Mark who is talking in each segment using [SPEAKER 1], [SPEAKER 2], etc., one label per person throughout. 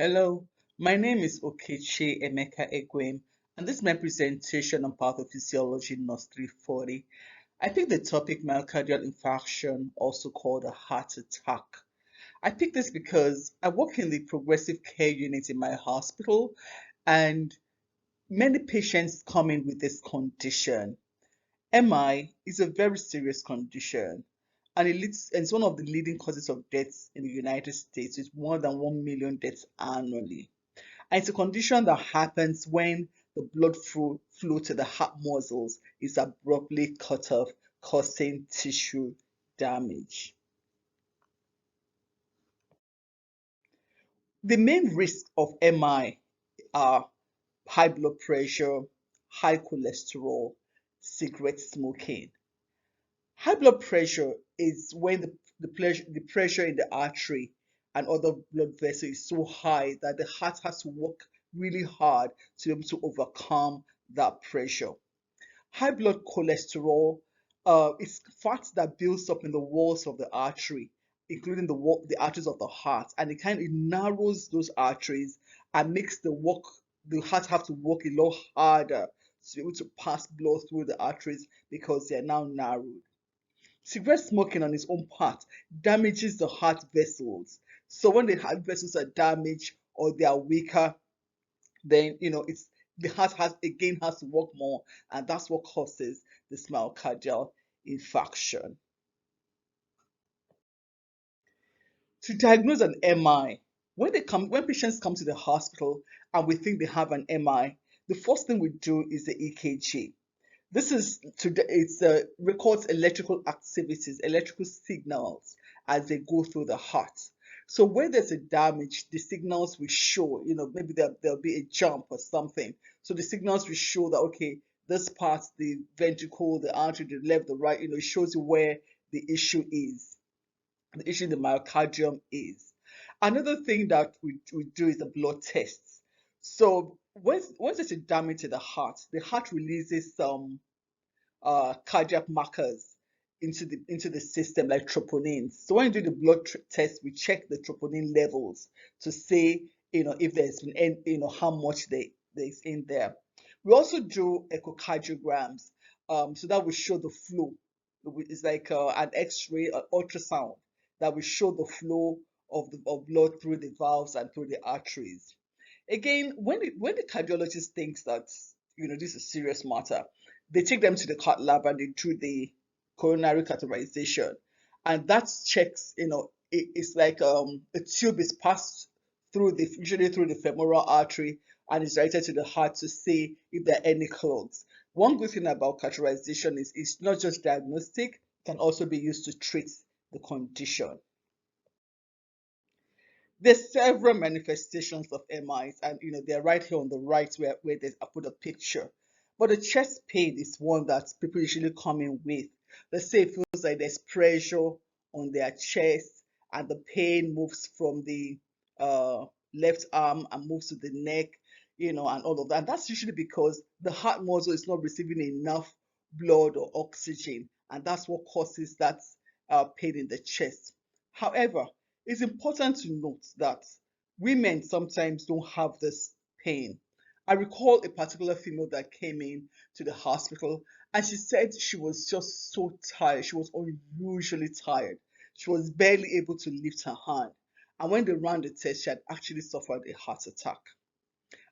[SPEAKER 1] Hello, my name is Okechi Emeka Egwem, and this is my presentation on pathophysiology Nurse 340. I picked the topic myocardial infarction, also called a heart attack. I picked this because I work in the progressive care unit in my hospital, and many patients come in with this condition. MI is a very serious condition, and it's one of the leading causes of deaths in the United States, with more than 1 million deaths annually. And it's a condition that happens when the blood flow to the heart muscles is abruptly cut off, causing tissue damage. The main risks of MI are high blood pressure, high cholesterol, cigarette smoking. High blood pressure is when the pressure in the artery and other blood vessels is so high that the heart has to work really hard to be able to overcome that pressure. High blood cholesterol is fat that builds up in the walls of the artery, including the arteries of the heart, and it narrows those arteries and makes the heart have to work a lot harder to be able to pass blood through the arteries because they are now narrowed. Cigarette smoking on its own part damages the heart vessels. So when the heart vessels are damaged or they are weaker, then it's the heart has to work more, and that's what causes this myocardial infarction. To diagnose an MI, when patients come to the hospital and we think they have an MI, the first thing we do is the EKG. This is records electrical activities, electrical signals as they go through the heart. So where there's a damage, the signals will show, maybe there'll be a jump or something. So the signals will show that, okay, this part, the ventricle, the artery, the left, the right, it shows you where the issue is, the issue in the myocardium is. Another thing that we do is the blood tests. So once there's a damage to the heart releases some cardiac markers into the system like troponins. So when you do the test, we check the troponin levels to see if there's been how much there's in there. We also do echocardiograms, so that will show the flow. It's like an X-ray, an ultrasound that will show the flow of blood through the valves and through the arteries. Again, when the cardiologist thinks that this is a serious matter, they take them to the cath lab and they do the coronary catheterization, and that checks. It's like a tube is passed through usually through the femoral artery, and is directed to the heart to see if there are any clots. One good thing about catheterization is it's not just diagnostic; it can also be used to treat the condition. There's several manifestations of MIs, and they're right here on the right where I put a picture. But the chest pain is one that people usually come in with. Let's say it feels like there's pressure on their chest, and the pain moves from the left arm and moves to the neck, and all of that. And that's usually because the heart muscle is not receiving enough blood or oxygen, and that's what causes that pain in the chest. However, it's important to note that women sometimes don't have this pain. I recall a particular female that came in to the hospital, and she said she was just so tired. She was unusually tired. She was barely able to lift her hand. And when they ran the test, she had actually suffered a heart attack.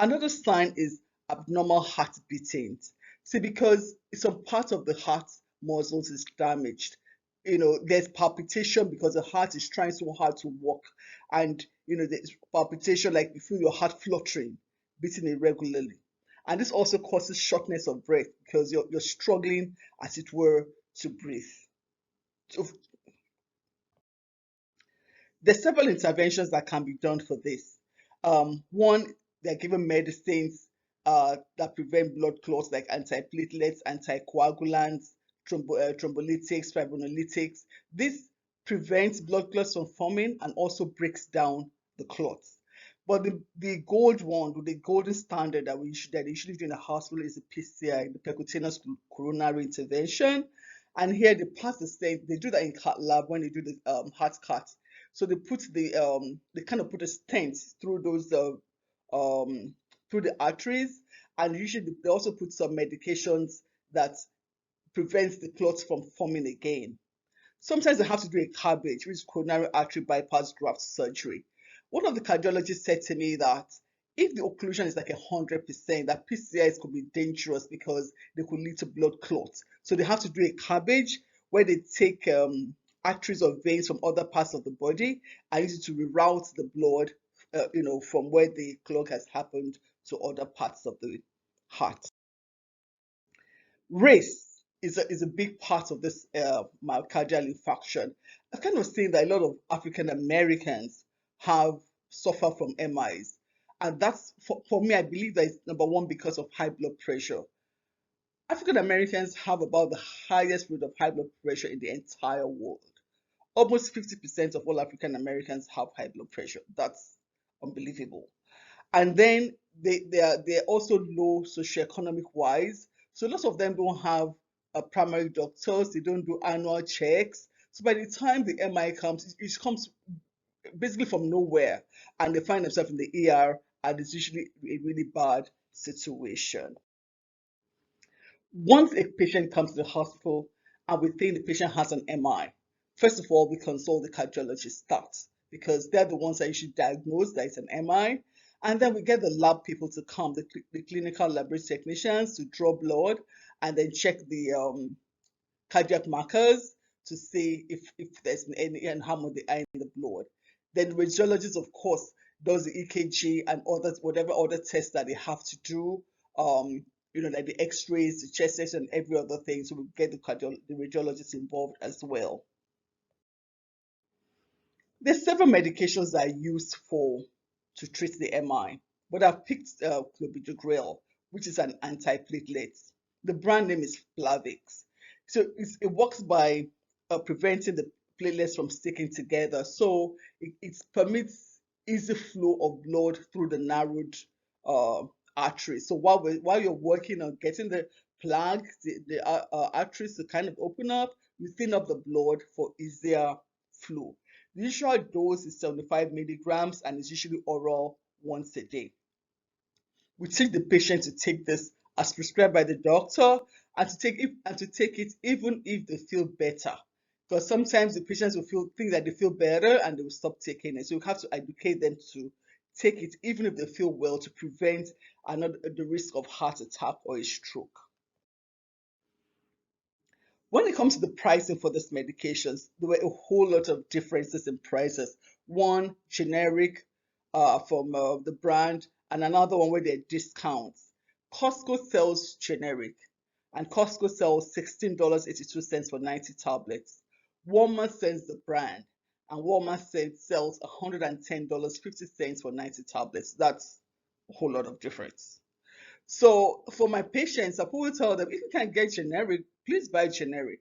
[SPEAKER 1] Another sign is abnormal heart beating. See, because some part of the heart muscles is damaged. There's palpitation because the heart is trying so hard to work, and there's palpitation like you feel your heart fluttering, beating irregularly, and this also causes shortness of breath because you're struggling, as it were, to breathe. So there's several interventions that can be done for this. One, they're given medicines that prevent blood clots like antiplatelets, anticoagulants, thrombolytics, fibrinolytics. This prevents blood clots from forming and also breaks down the clots. But the the golden standard that they usually do in a hospital is the PCI, the percutaneous coronary intervention. And here they pass the same, they do that in cath lab when they do the heart cath. So they kind of put a stent through those um, through the arteries, and usually they also put some medications that prevents the clots from forming again. Sometimes they have to do a CABG, which is coronary artery bypass graft surgery. One of the cardiologists said to me that if the occlusion is like 100%, that PCIs could be dangerous because they could lead to blood clots. So they have to do a CABG where they take arteries or veins from other parts of the body and use it to reroute the blood, from where the clot has happened to other parts of the heart. Race is a big part of this myocardial infarction. I kind of saying that a lot of African Americans have suffer from MIs, and that's for me. I believe that it's number one because of high blood pressure. African Americans have about the highest rate of high blood pressure in the entire world. Almost 50% of all African Americans have high blood pressure. That's unbelievable. And then they're also low socioeconomic wise. So lots of them don't have primary doctors, they don't do annual checks. So by the time the MI comes, it comes basically from nowhere, and they find themselves in the ER, and it's usually a really bad situation. Once a patient comes to the hospital and we think the patient has an MI, first of all, we consult the cardiologist start because they're the ones that usually diagnose that it's an MI. And then we get the lab people to come, the clinical laboratory technicians to draw blood and then check the cardiac markers to see if there's any and how much they are in the blood. Then the radiologist, of course, does the EKG and others, whatever other tests that they have to do. Like the X-rays, the chest X, and every other thing. So we get the radiologist involved as well. There's several medications that are used to treat the MI, but I've picked clopidogrel, which is an antiplatelet. The brand name is Plavix. So it works by preventing the platelets from sticking together. So it permits easy flow of blood through the narrowed uh, arteries. So while you're working on getting the plug, the arteries to kind of open up, you thin up the blood for easier flow. The usual dose is 75 milligrams and is usually oral once a day. We teach the patient to take this as prescribed by the doctor and to take it even if they feel better. Because sometimes the patients will think that they feel better and they will stop taking it. So you have to educate them to take it even if they feel well to prevent the risk of heart attack or a stroke. When it comes to the pricing for these medications, there were a whole lot of differences in prices. One generic from the brand, and another one where there are discounts. Costco sells generic, and Costco sells $16.82 for 90 tablets. Walmart sells the brand, and Walmart sells $110.50 for 90 tablets. That's a whole lot of difference. So for my patients, I will tell them if you can get generic, please buy generic.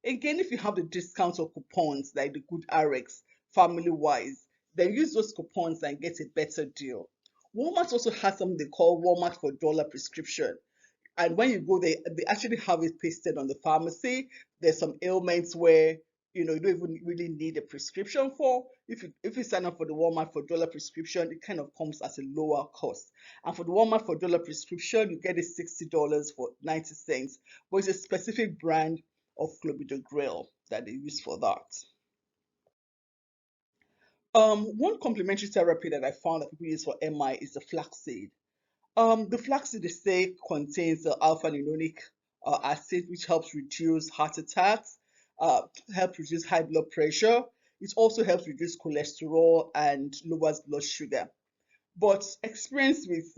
[SPEAKER 1] Again, if you have the discounts or coupons like the Good RX, Family Wise, then use those coupons and get a better deal. Walmart also has something they call Walmart for dollar prescription. And when you go there, they actually have it pasted on the pharmacy. There's some ailments where you don't even really need a prescription for. If you sign up for the Walmart for dollar prescription, it kind of comes at a lower cost. And for the Walmart for dollar prescription, you get it $60 for 90 cents. But it's a specific brand of clopidogrel that they use for that. One complementary therapy that I found that people use for MI is the flaxseed. The flaxseed they say contains the alpha-linolic acid, which helps reduce heart attacks, helps reduce high blood pressure. It also helps reduce cholesterol and lowers blood sugar. But experience with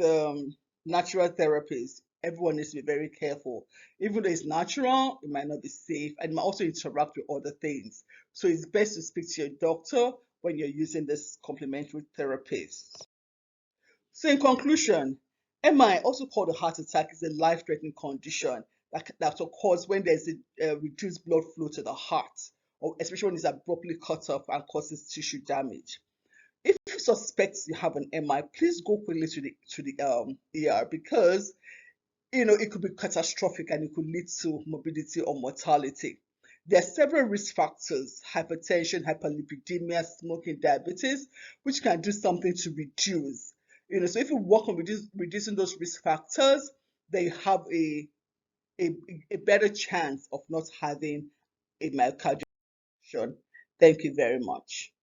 [SPEAKER 1] natural therapies, everyone needs to be very careful. Even though it's natural, it might not be safe and it might also interact with other things. So it's best to speak to your doctor when you're using this complementary therapies. So in conclusion, MI, also called a heart attack, is a life-threatening condition that occurs when there's a reduced blood flow to the heart, or especially when it's abruptly cut off and causes tissue damage. If you suspect you have an MI, please go quickly to the ER because it could be catastrophic and it could lead to morbidity or mortality. There are several risk factors: hypertension, hyperlipidemia, smoking, diabetes, which can do something to reduce. So if you work on reducing those risk factors, then you have a, a better chance of not having a myocardial infarction. Thank you very much.